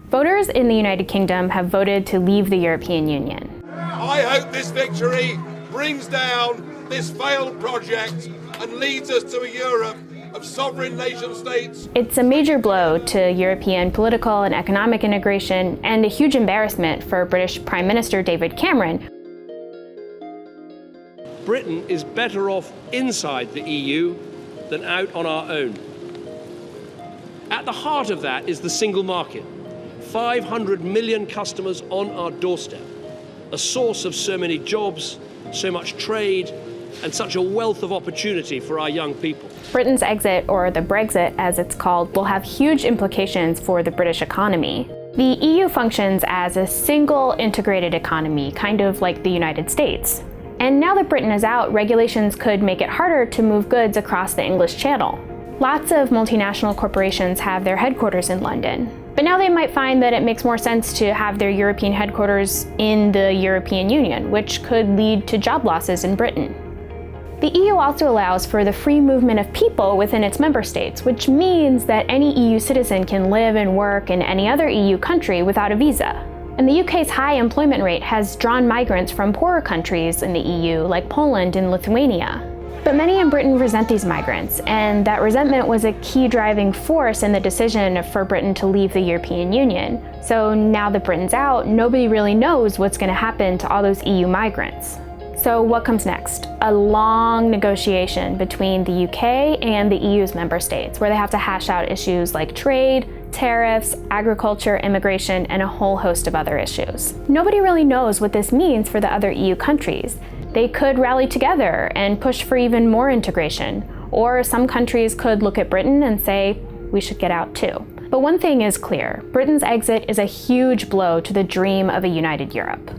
Voters in the United Kingdom have voted to leave the European Union. I hope this victory brings down this failed project and leads us to a Europe of sovereign nation states. It's a major blow to European political and economic integration and a huge embarrassment for British Prime Minister David Cameron. Britain is better off inside the EU than out on our own. At the heart of that is the single market. 500 million customers on our doorstep, a source of so many jobs, so much trade, and such a wealth of opportunity for our young people. Britain's exit, or the Brexit as it's called, will have huge implications for the British economy. The EU functions as a single integrated economy, kind of like the United States. And now that Britain is out, regulations could make it harder to move goods across the English Channel. Lots of multinational corporations have their headquarters in London. But now they might find that it makes more sense to have their European headquarters in the European Union, which could lead to job losses in Britain. The EU also allows for the free movement of people within its member states, which means that any EU citizen can live and work in any other EU country without a visa. And the UK's high employment rate has drawn migrants from poorer countries in the EU, like Poland and Lithuania. But many in Britain resent these migrants, and that resentment was a key driving force in the decision for Britain to leave the European Union. So now that Britain's out, nobody really knows what's going to happen to all those EU migrants. So what comes next? A long negotiation between the UK and the EU's member states, where they have to hash out issues like trade, tariffs, agriculture, immigration, and a whole host of other issues. Nobody really knows what this means for the other EU countries. They could rally together and push for even more integration, or some countries could look at Britain and say, we should get out too. But one thing is clear, Britain's exit is a huge blow to the dream of a united Europe.